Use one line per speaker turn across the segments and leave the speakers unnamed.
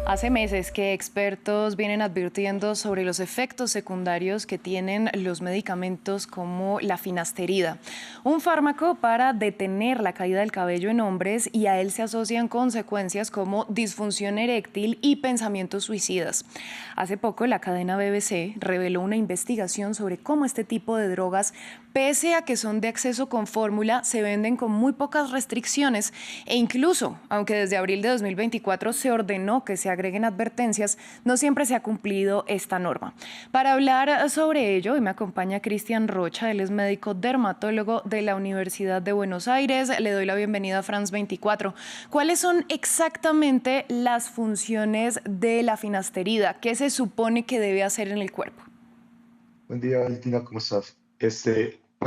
Hace meses que expertos vienen advirtiendo sobre los efectos secundarios que tienen los medicamentos como la finasterida, un fármaco para detener la caída del cabello en hombres, y a él se asocian consecuencias como disfunción eréctil y pensamientos suicidas. Hace poco la cadena BBC reveló una investigación sobre cómo este tipo de drogas, pese a que son de acceso con fórmula, se venden con muy pocas restricciones e incluso, aunque desde abril de 2024 se ordenó que se agreguen advertencias, no siempre se ha cumplido esta norma. Para hablar sobre ello, hoy me acompaña Cristian Rocha, él es médico dermatólogo de la Universidad de Buenos Aires. Le doy la bienvenida a France 24. ¿Cuáles son exactamente las funciones de la finasterida? ¿Qué se supone que debe hacer en el cuerpo?
Buen día, Valentina, ¿cómo estás? Pues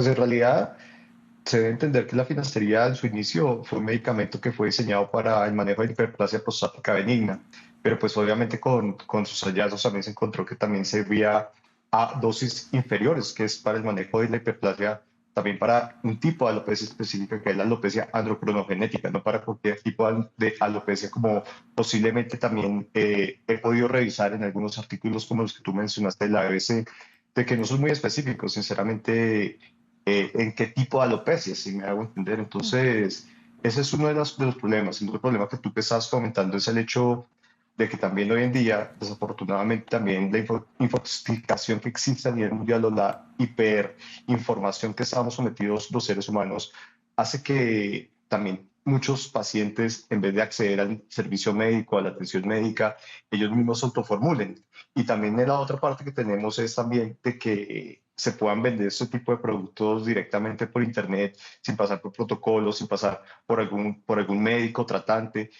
en realidad se debe entender que la finastería en su inicio fue un medicamento que fue diseñado para el manejo de hiperplasia prostática benigna, pero pues obviamente con sus hallazgos también se encontró que también servía a dosis inferiores, que es para el manejo de la hiperplasia, también para un tipo de alopecia específica, que es la alopecia androcrinogenética, no para cualquier tipo de alopecia, como posiblemente también he podido revisar en algunos artículos como los que tú mencionaste de la BBC, de que no son muy específicos, sinceramente, en qué tipo de alopecia, si me hago entender. Entonces, ese es uno de los problemas. El otro problema que tú que estás comentando es el hecho de que también hoy en día, desafortunadamente, también la infoxicación que existe a nivel mundial o la hiperinformación que estamos sometidos los seres humanos hace que también muchos pacientes, en vez de acceder al servicio médico, a la atención médica, ellos mismos se autoformulen. Y también la otra parte que tenemos es también de que se puedan vender este tipo de productos directamente por internet, sin pasar por protocolos, sin pasar por algún médico tratante.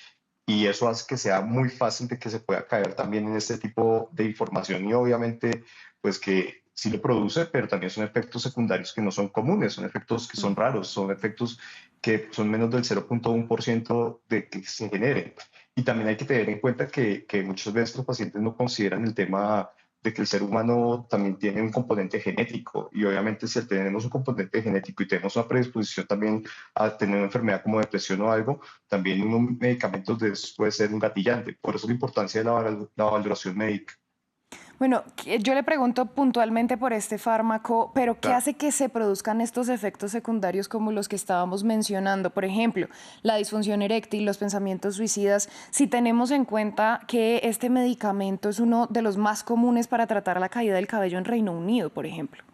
Y eso hace que sea muy fácil de que se pueda caer también en este tipo de información y obviamente pues que sí lo produce, pero también son efectos secundarios que no son comunes, son efectos que son raros, son efectos que son menos del 0,1% de que se generen. Y también hay que tener en cuenta que muchas veces los pacientes no consideran el tema de que el ser humano también tiene un componente genético y obviamente si tenemos un componente genético y tenemos una predisposición también a tener una enfermedad como depresión o algo, también un medicamento de esos puede ser un gatillante. Por eso la importancia de la valoración médica.
Bueno, yo le pregunto puntualmente por este fármaco, pero ¿qué
Claro.
hace que se produzcan estos efectos secundarios como los que estábamos mencionando? Por ejemplo, la disfunción eréctil, los pensamientos suicidas, si tenemos en cuenta que este medicamento es uno de los más comunes para tratar la caída del cabello en Reino Unido, por ejemplo.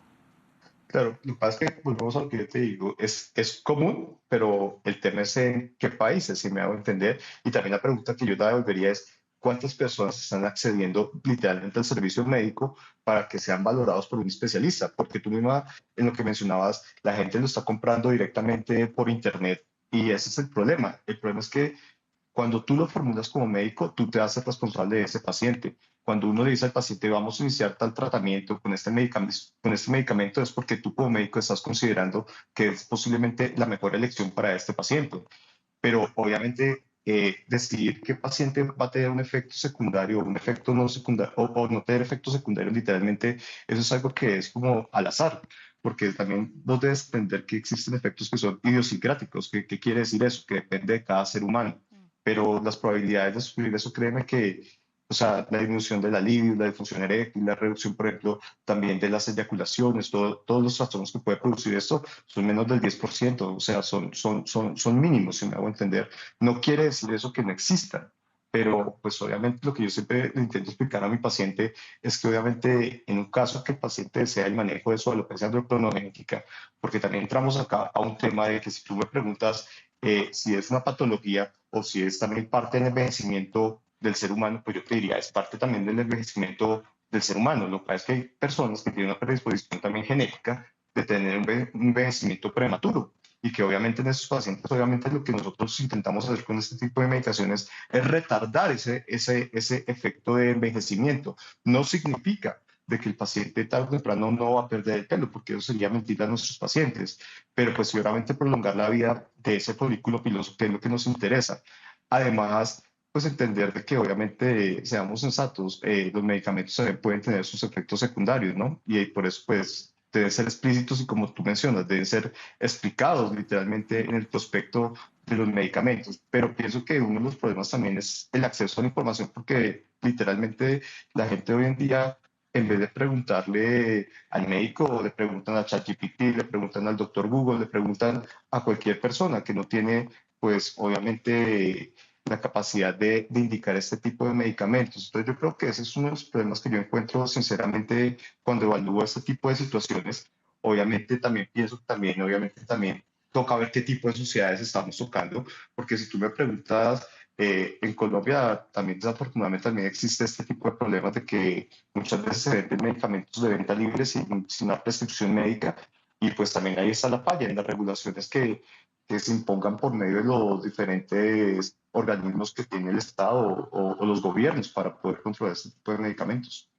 Claro, lo que pasa es que volvemos a lo que yo te digo, es común, pero el tema es en qué países, si me hago entender. Y también la pregunta que yo te devolvería es, ¿cuántas personas están accediendo literalmente al servicio médico para que sean valorados por un especialista? Porque tú misma, en lo que mencionabas, la gente lo está comprando directamente por internet y ese es el problema. El problema es que cuando tú lo formulas como médico, tú te haces responsable de ese paciente. Cuando uno le dice al paciente, vamos a iniciar tal tratamiento con este medicamento, es porque tú como médico estás considerando que es posiblemente la mejor elección para este paciente. Pero obviamente decidir qué paciente va a tener un efecto secundario o un efecto no secundario o no tener efectos secundarios, literalmente, eso es algo que es como al azar. Porque también vos debes entender que existen efectos que son idiosincráticos. ¿Qué quiere decir eso? Que depende de cada ser humano, pero las probabilidades de sufrir eso, créeme que, o sea, la disminución de la libido, la disfunción eréctil, la reducción, por ejemplo, también de las eyaculaciones, todos los trastornos que puede producir esto son menos del 10%, o sea, son mínimos, si me hago entender. No quiere decir eso que no existan. Pero, pues obviamente lo que yo siempre le intento explicar a mi paciente es que obviamente en un caso que el paciente desea el manejo de su alopecia androgenética, porque también entramos acá a un tema de que si tú me preguntas si es una patología o si es también parte del envejecimiento del ser humano, pues yo te diría, es parte también del envejecimiento del ser humano. Lo que pasa es que hay personas que tienen una predisposición también genética de tener un envejecimiento prematuro y que obviamente en esos pacientes, obviamente lo que nosotros intentamos hacer con este tipo de medicaciones es retardar ese efecto de envejecimiento. No significa de que el paciente tarde o temprano no va a perder el pelo, porque eso sería mentir a nuestros pacientes, pero pues seguramente prolongar la vida de ese folículo piloso, que es lo que nos interesa. Además, pues entender de que obviamente, seamos sensatos, los medicamentos también pueden tener sus efectos secundarios, ¿no? Y por eso, pues, deben ser explícitos y como tú mencionas, deben ser explicados literalmente en el prospecto de los medicamentos, pero pienso que uno de los problemas también es el acceso a la información, porque literalmente la gente hoy en día, en vez de preguntarle al médico, le preguntan a ChatGPT, le preguntan al doctor Google, le preguntan a cualquier persona que no tiene, pues obviamente, la capacidad de indicar este tipo de medicamentos. Entonces yo creo que ese es uno de los problemas que yo encuentro sinceramente cuando evalúo este tipo de situaciones. Obviamente también pienso, obviamente también toca ver qué tipo de sociedades estamos tocando, porque si tú me preguntas, en Colombia también desafortunadamente también existe este tipo de problemas de que muchas veces se venden medicamentos de venta libre sin una prescripción médica, y pues también ahí está la falla en las regulaciones que se impongan por medio de los diferentes organismos que tiene el Estado o los gobiernos para poder controlar este tipo de medicamentos.